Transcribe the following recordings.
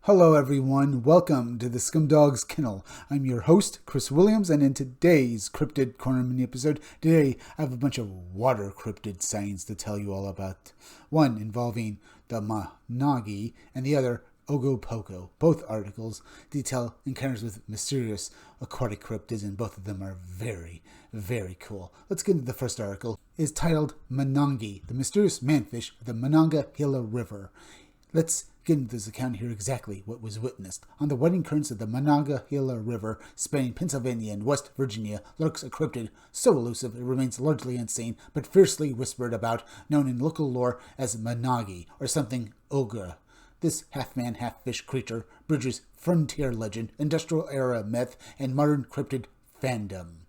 Hello everyone, welcome to the Scumdog's Kennel. I'm your host, Chris Williams, and in today's Cryptid Corner mini episode, today I have a bunch of water cryptid sightings to tell you all about. One involving the Monongy and the other Ogopogo. Both articles detail encounters with mysterious aquatic cryptids, and both of them are very, very cool. Let's get into the first article. It's titled Monongy, the mysterious manfish of the Monongahela River. Let's get into this account here exactly what was witnessed. On the winding currents of the Monongahela River, spanning Pennsylvania and West Virginia, lurks a cryptid so elusive it remains largely unseen, but fiercely whispered about, known in local lore as Monongy, or something ogre. This half-man, half-fish creature bridges frontier legend, industrial era myth, and modern cryptid fandom.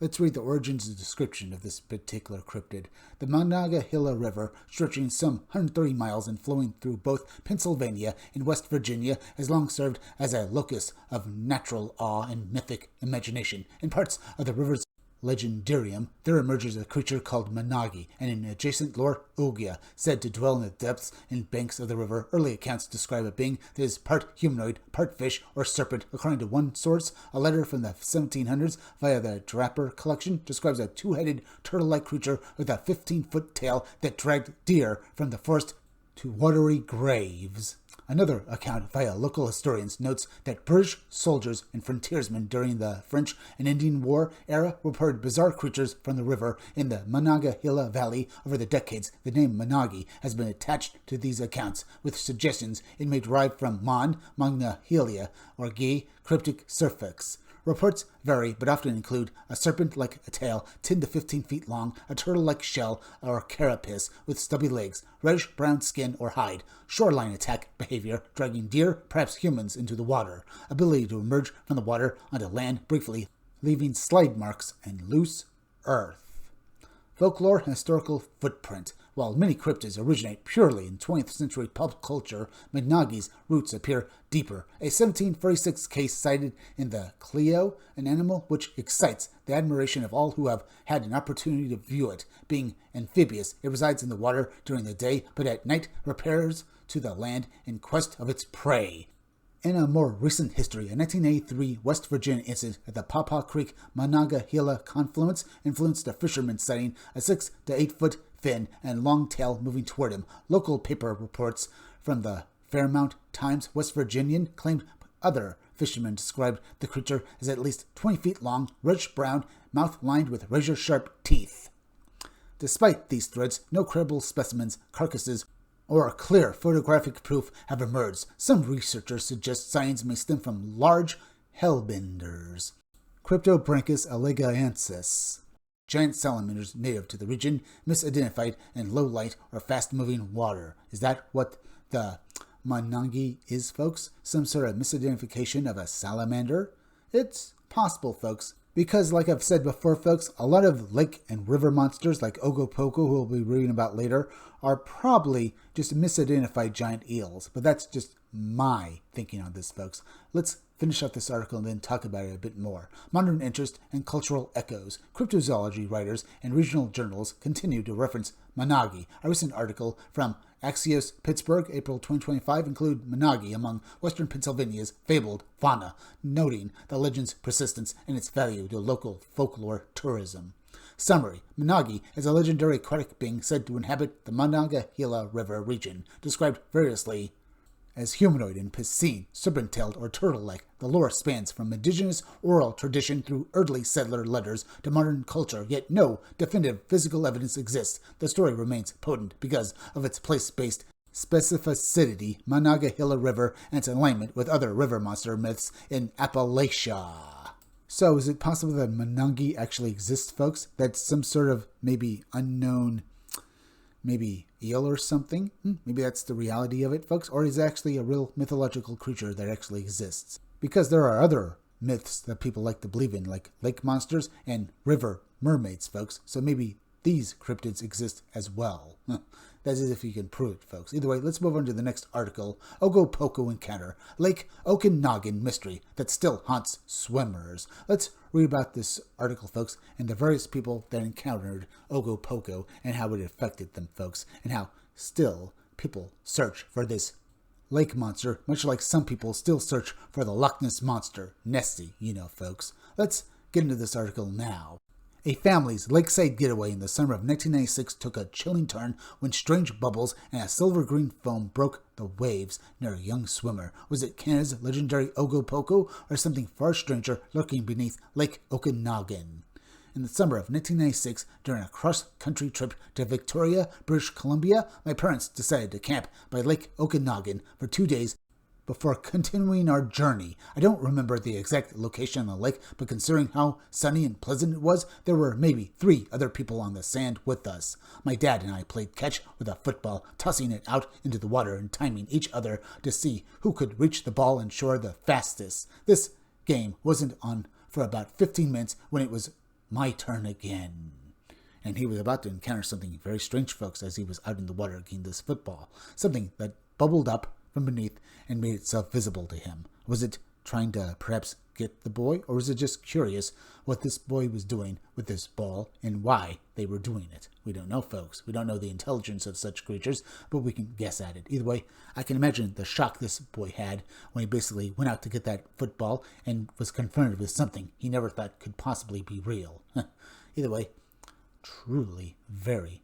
Let's read the origins and description of this particular cryptid. The Monongahela River, stretching some 130 miles and flowing through both Pennsylvania and West Virginia, has long served as a locus of natural awe and mythic imagination. In parts of the river's legendarium, there emerges a creature called Monongy, and in adjacent lore, Ogia, said to dwell in the depths and banks of the river. Early accounts describe a being that is part humanoid, part fish, or serpent. According to one source, a letter from the 1700s via the Draper collection describes a two-headed, turtle-like creature with a 15-foot tail that dragged deer from the forest to watery graves. Another account via local historians notes that British soldiers and frontiersmen during the French and Indian War era reported bizarre creatures from the river in the Monongahela Valley. Over the decades, the name Monongy has been attached to these accounts, with suggestions it may derive from Monongahela, or gay cryptic suffix. Reports vary, but often include a serpent-like a tail, 10 to 15 feet long, a turtle-like shell or carapace with stubby legs, reddish-brown skin or hide, shoreline attack behavior, dragging deer, perhaps humans, into the water, ability to emerge from the water onto land briefly, leaving slide marks and loose earth. Folklore and historical footprint. While many cryptids originate purely in 20th century pulp culture, Monongy's roots appear deeper. A 1746 case cited in the Clio, an animal which excites the admiration of all who have had an opportunity to view it. Being amphibious, it resides in the water during the day, but at night repairs to the land in quest of its prey. In a more recent history, a 1983 West Virginia incident at the Pawpaw Creek Monongahela confluence influenced a fisherman sighting a 6 to 8 foot fin and long tail moving toward him. Local paper reports from the Fairmount Times West Virginian claimed other fishermen described the creature as at least 20 feet long, reddish-brown, mouth lined with razor-sharp teeth. Despite these threats, no credible specimens, carcasses, or clear photographic proof have emerged. Some researchers suggest sightings may stem from large hellbenders. Cryptobranchus eleganensis. Giant salamanders native to the region, misidentified in low light or fast-moving water. Is that what the Monongy is, folks? Some sort of misidentification of a salamander? It's possible, folks. Because, like I've said before, folks, a lot of lake and river monsters like Ogopogo, who we'll be reading about later, are probably just misidentified giant eels. But that's just my thinking on this, folks. Let's finish up this article and then talk about it a bit more. Modern interest and cultural echoes. Cryptozoology writers and regional journals continue to reference Monongy. A recent article from Axios Pittsburgh, April 2025, include Monongy among western Pennsylvania's fabled fauna, noting the legend's persistence and its value to local folklore tourism. Summary. Monongy is a legendary aquatic being said to inhabit the Monongahela River region, described variously as humanoid and piscine, serpent-tailed, or turtle-like. The lore spans from indigenous oral tradition through early settler letters to modern culture, yet no definitive physical evidence exists. The story remains potent because of its place-based specificity, Monongahela River, and its alignment with other river monster myths in Appalachia. So, is it possible that Monongy actually exists, folks? That's some sort of maybe unknown, maybe eel or something? Maybe that's the reality of it, folks? Or is it actually a real mythological creature that actually exists? Because there are other myths that people like to believe in, like lake monsters and river mermaids, folks. So maybe these cryptids exist as well. That is if you can prove it, folks. Either way, let's move on to the next article. Ogopogo Encounter. Lake Okanagan Mystery that still haunts swimmers. Let's read about this article, folks, and the various people that encountered Ogopogo and how it affected them, folks, and how still people search for this lake monster, much like some people still search for the Loch Ness monster, Nessie, folks. Let's get into this article now. A family's lakeside getaway in the summer of 1996 took a chilling turn when strange bubbles and a silver-green foam broke the waves near a young swimmer. Was it Canada's legendary Ogopogo or something far stranger lurking beneath Lake Okanagan? In the summer of 1996, during a cross-country trip to Victoria, British Columbia, my parents decided to camp by Lake Okanagan for 2 days before continuing our journey. I don't remember the exact location on the lake, but considering how sunny and pleasant it was, there were maybe 3 other people on the sand with us. My dad and I played catch with a football, tossing it out into the water and timing each other to see who could reach the ball and shore the fastest. This game wasn't on for about 15 minutes when it was my turn again. And he was about to encounter something very strange, folks, as he was out in the water getting this football. Something that bubbled up from beneath and made itself visible to him. Was it trying to perhaps get the boy, or was it just curious what this boy was doing with this ball and why they were doing it? We don't know, folks. We don't know the intelligence of such creatures, but we can guess at it. Either way, I can imagine the shock this boy had when he basically went out to get that football and was confronted with something he never thought could possibly be real. Either way, truly very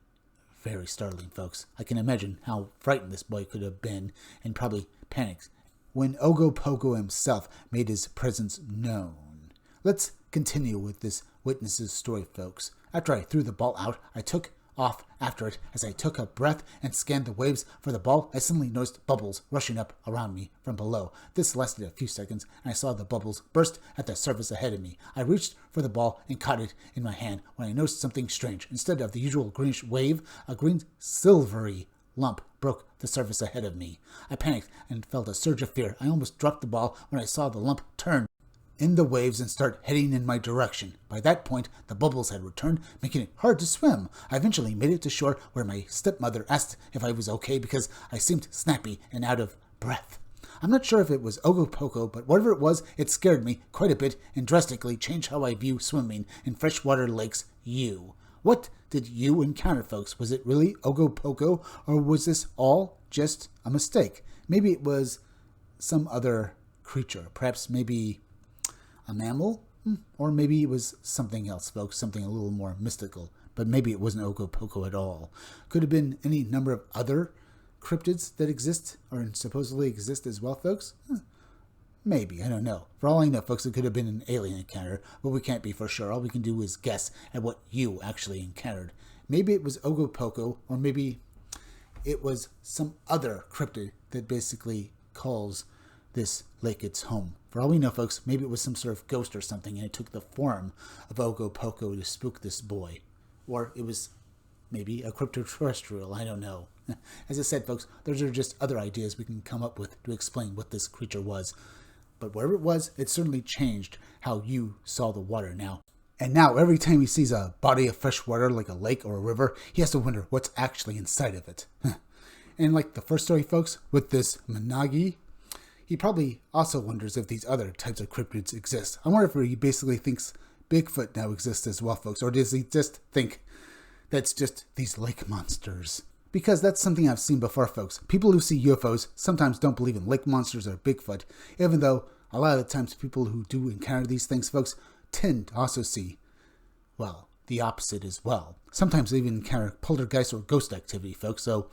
startling, folks. I can imagine how frightened this boy could have been and probably panicked when Ogopogo himself made his presence known. Let's continue with this witness's story, folks. After I threw the ball out, I took off after it. As I took a breath and scanned the waves for the ball, I suddenly noticed bubbles rushing up around me from below. This lasted a few seconds, and I saw the bubbles burst at the surface ahead of me. I reached for the ball and caught it in my hand when I noticed something strange. Instead of the usual greenish wave, a green silvery lump broke the surface ahead of me. I panicked and felt a surge of fear. I almost dropped the ball when I saw the lump turn in the waves and start heading in my direction. By that point, the bubbles had returned, making it hard to swim. I eventually made it to shore, where my stepmother asked if I was okay because I seemed snappy and out of breath. I'm not sure if it was Ogopogo, but whatever it was, it scared me quite a bit and drastically changed how I view swimming in freshwater lakes. What did you encounter, folks? Was it really Ogopogo, or was this all just a mistake? Maybe it was some other creature, perhaps maybe a mammal? Or maybe it was something else, folks, something a little more mystical. But maybe it wasn't Ogopogo at all. Could have been any number of other cryptids that exist, or supposedly exist as well, folks? Maybe, I don't know. For all I know, folks, it could have been an alien encounter, but we can't be for sure. All we can do is guess at what you actually encountered. Maybe it was Ogopogo, or maybe it was some other cryptid that basically calls this lake its home. For all we know, folks, maybe it was some sort of ghost or something, and it took the form of Ogopogo to spook this boy. Or it was maybe a cryptoterrestrial, I don't know. As I said, folks, those are just other ideas we can come up with to explain what this creature was. But whatever it was, it certainly changed how you saw the water now. And now, every time he sees a body of fresh water like a lake or a river, he has to wonder what's actually inside of it. And like the first story, folks, with this Monongy, he probably also wonders if these other types of cryptids exist. I wonder if he basically thinks Bigfoot now exists as well, folks, or does he just think that's just these lake monsters? Because that's something I've seen before, folks. People who see UFOs sometimes don't believe in lake monsters or Bigfoot, even though a lot of the times people who do encounter these things, folks, tend to also see, well, the opposite as well. Sometimes they even encounter poltergeist or ghost activity, folks, so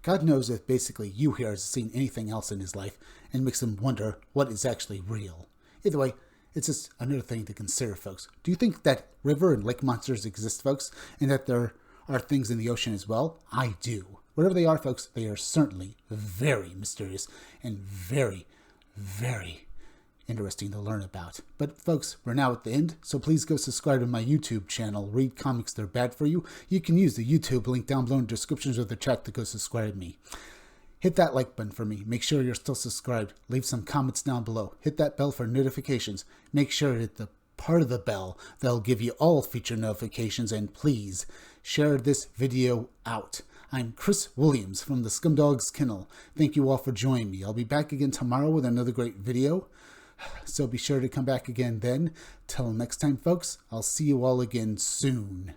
God knows if basically you here has seen anything else in his life and makes him wonder what is actually real. Either way, it's just another thing to consider, folks. Do you think that river and lake monsters exist, folks, and that there are things in the ocean as well? I do. Whatever they are, folks, they are certainly very mysterious and very interesting to learn about. But folks, we're now at the end, so please go subscribe to my YouTube channel, Read Comics They're Bad For You. You can use the YouTube link down below in the descriptions of the chat to go subscribe to me. Hit that like button for me. Make sure you're still subscribed. Leave some comments down below. Hit that bell for notifications. Make sure to hit the part of the bell that'll give you all future notifications, and please share this video out. I'm Chris Williams from the Scumdogs Kennel. Thank you all for joining me. I'll be back again tomorrow with another great video. So be sure to come back again then. Till next time, folks, I'll see you all again soon.